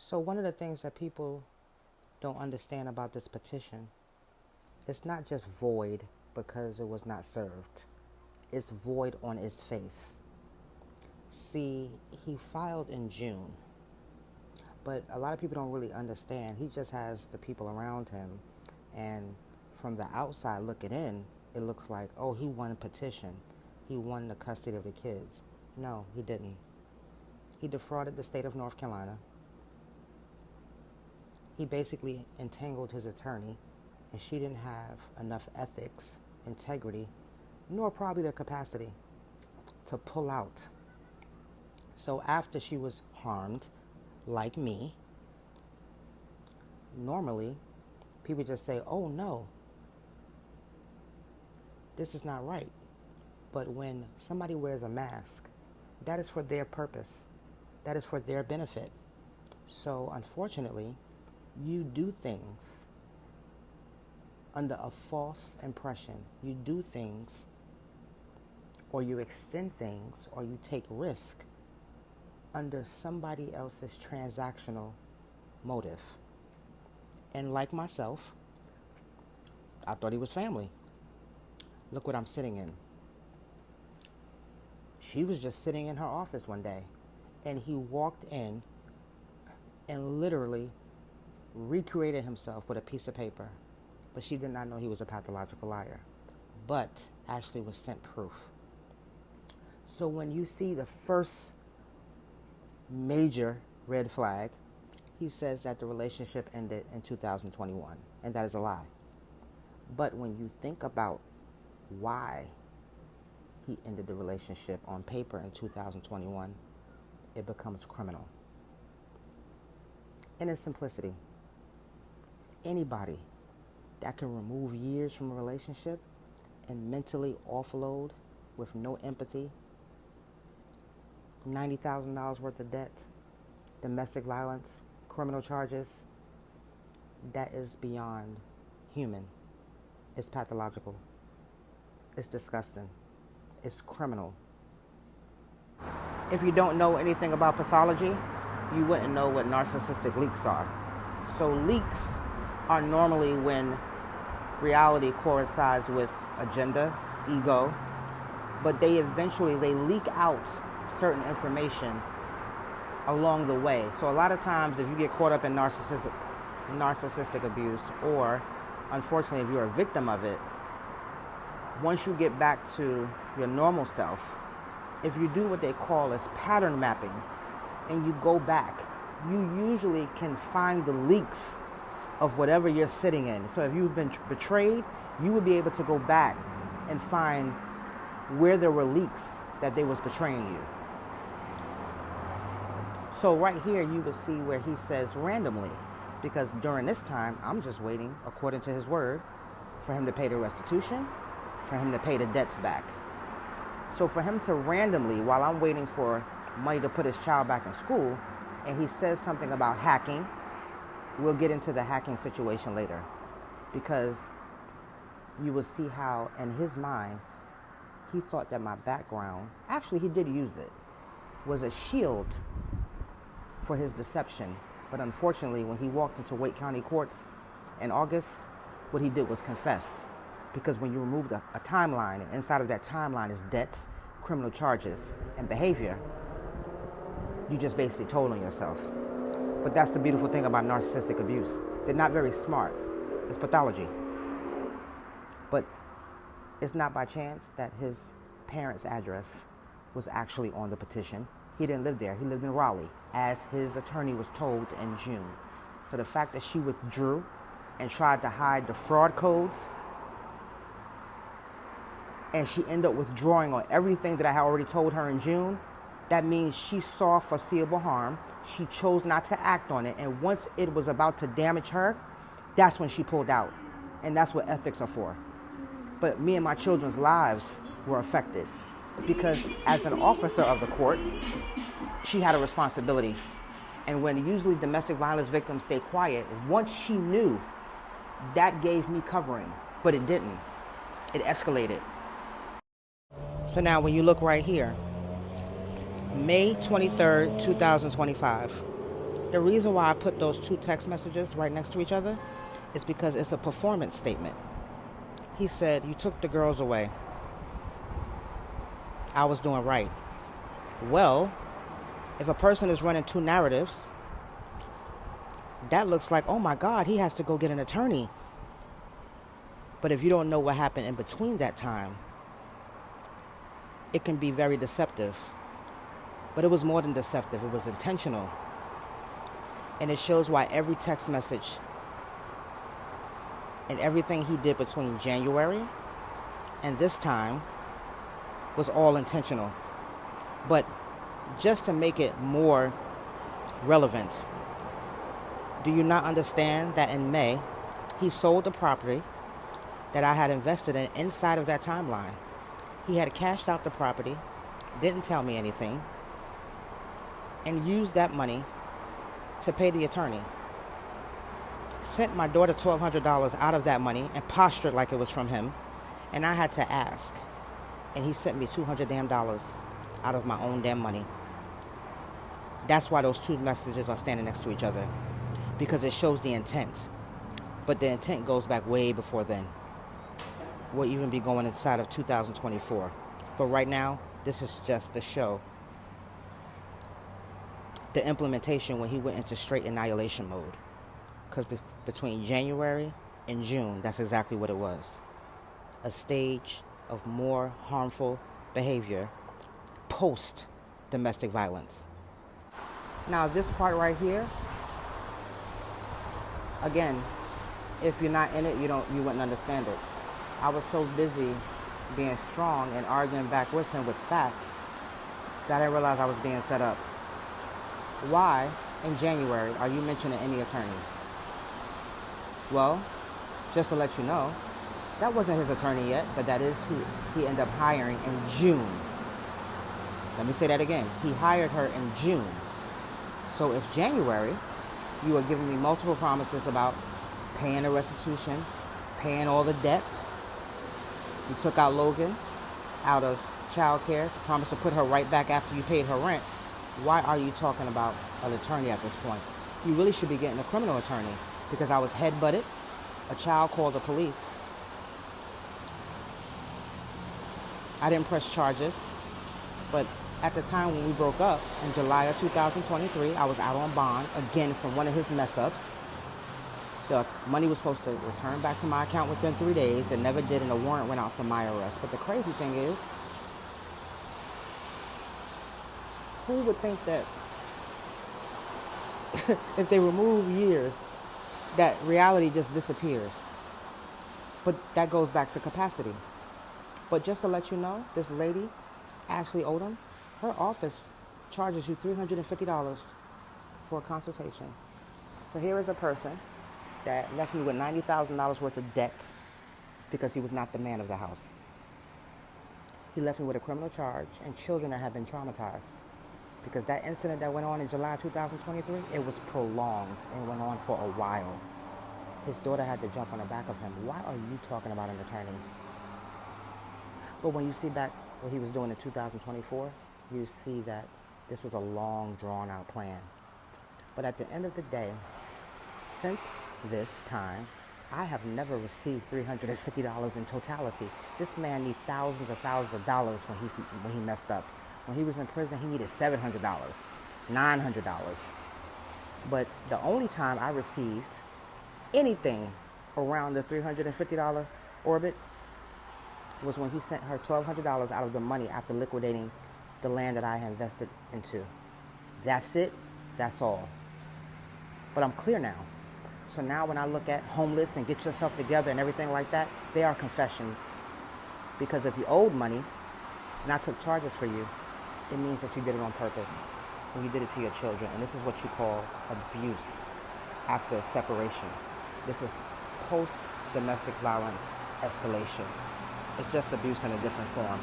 So one of the things that people don't understand about this petition, it's not just void because it was not served. It's void on its face. See, he filed in June, but a lot of people don't really understand. He just has the people around him, and from the outside looking in, it looks like, oh, he won a petition. He won the custody of the kids. No, he didn't. He defrauded the state of North Carolina. He basically entangled his attorney, and she didn't have enough ethics, integrity, nor probably the capacity to pull out. So after she was harmed, like me, normally people just say, oh no, this is not right. But when somebody wears a mask, that is for their purpose. That is for their benefit. So unfortunately, you do things under a false impression. You do things, or you extend things, or you take risk under somebody else's transactional motive. And like myself, I thought he was family. Look what I'm sitting in. She was just sitting in her office one day, and he walked in and literally recreated himself with a piece of paper. But she did not know he was a pathological liar. But Ashley was sent proof. So when you see the first major red flag, he says that the relationship ended in 2021, and that is a lie. But when you think about why he ended the relationship on paper in 2021, it becomes criminal. In its simplicity, anybody that can remove years from a relationship and mentally offload with no empathy, $90,000 worth of debt, domestic violence, criminal charges, that is beyond human. It's pathological. It's disgusting. It's criminal. If you don't know anything about pathology, you wouldn't know what narcissistic leaks are. So leaks are normally when reality coincides with agenda, ego, but they leak out certain information along the way. So a lot of times if you get caught up in narcissistic abuse, or unfortunately if you're a victim of it, once you get back to your normal self, if you do what they call as pattern mapping and you go back, you usually can find the leaks of whatever you're sitting in. So if you've been betrayed, you would be able to go back and find where there were leaks that they was betraying you. So right here you will see where he says randomly, because during this time I'm just waiting, according to his word, for him to pay the restitution, for him to pay the debts back. So for him to randomly, while I'm waiting for money to put his child back in school, and he says something about hacking, we'll get into the hacking situation later, because you will see how in his mind he thought that my background, actually he did use it, was a shield for his deception. But unfortunately, when he walked into Wake County courts in August, what he did was confess. Because when you remove a timeline, and inside of that timeline is debts, criminal charges, and behavior, you just basically told on yourself. But that's the beautiful thing about narcissistic abuse. They're not very smart. It's pathology. But it's not by chance that his parents' address was actually on the petition. He didn't live there. He lived in Raleigh, as his attorney was told in June. So the fact that she withdrew and tried to hide the fraud codes, and she ended up withdrawing on everything that I had already told her in June, that means she saw foreseeable harm. She chose not to act on it. And once it was about to damage her, that's when she pulled out. And that's what ethics are for. But me and my children's lives were affected, because as an officer of the court, she had a responsibility. And when usually domestic violence victims stay quiet, once she knew, that gave me covering. But it didn't. It escalated. So now when you look right here, May 23rd, 2025, The reason why I put those two text messages right next to each other is because it's a performance statement. He said, you took the girls away. I was doing right. Well, if a person is running two narratives, that looks like, oh my God, he has to go get an attorney. But if you don't know what happened in between that time, it can be very deceptive. But it was more than deceptive, it was intentional. And it shows why every text message and everything he did between January and this time was all intentional. But just to make it more relevant, do you not understand that in May, he sold the property that I had invested in inside of that timeline? He had cashed out the property, didn't tell me anything, and used that money to pay the attorney. Sent my daughter $1,200 out of that money and postured like it was from him, and I had to ask. And he sent me $200 damn out of my own damn money. That's why those two messages are standing next to each other, because it shows the intent. But the intent goes back way before then. We'll even be going inside of 2024. But right now, this is just the show. The implementation when he went into straight annihilation mode. Because between January and June, that's exactly what it was. A stage of more harmful behavior post domestic violence. Now this part right here, again, if you're not in it, you wouldn't understand it. I was so busy being strong and arguing back with him with facts that I didn't realize I was being set up. Why in January are you mentioning any attorney? Well, just to let you know, that wasn't his attorney yet, but that is who he ended up hiring in June. Let me say that again. He hired her in June. So if January, you were giving me multiple promises about paying the restitution, paying all the debts, you took out Logan out of childcare to promise to put her right back after you paid her rent, why are you talking about an attorney at this point? You really should be getting a criminal attorney, because I was head-butted, a child called the police. I didn't press charges, but at the time when we broke up in July of 2023, I was out on bond, again from one of his mess-ups. The money was supposed to return back to my account within 3 days. It never did, and a warrant went out for my arrest. But the crazy thing is, who would think that if they remove years, that reality just disappears? But that goes back to capacity. But just to let you know, this lady, Ashley Odom, her office charges you $350 for a consultation. So here is a person that left me with $90,000 worth of debt because he was not the man of the house. He left me with a criminal charge and children that have been traumatized. Because that incident that went on in July 2023, it was prolonged and went on for a while. His daughter had to jump on the back of him. Why are you talking about an attorney? But when you see back what he was doing in 2024, you see that this was a long, drawn-out plan. But at the end of the day, since this time, I have never received $350 in totality. This man needs thousands of dollars when he messed up. When he was in prison, he needed $700, $900. But the only time I received anything around the $350 orbit was when he sent her $1,200 out of the money after liquidating the land that I had invested into. That's it. That's all. But I'm clear now. So now when I look at homeless and get yourself together and everything like that, they are confessions. Because if you owed money and I took charges for you, it means that you did it on purpose. And you did it to your children. And this is what you call abuse after separation. This is post-domestic violence escalation. It's just abuse in a different form.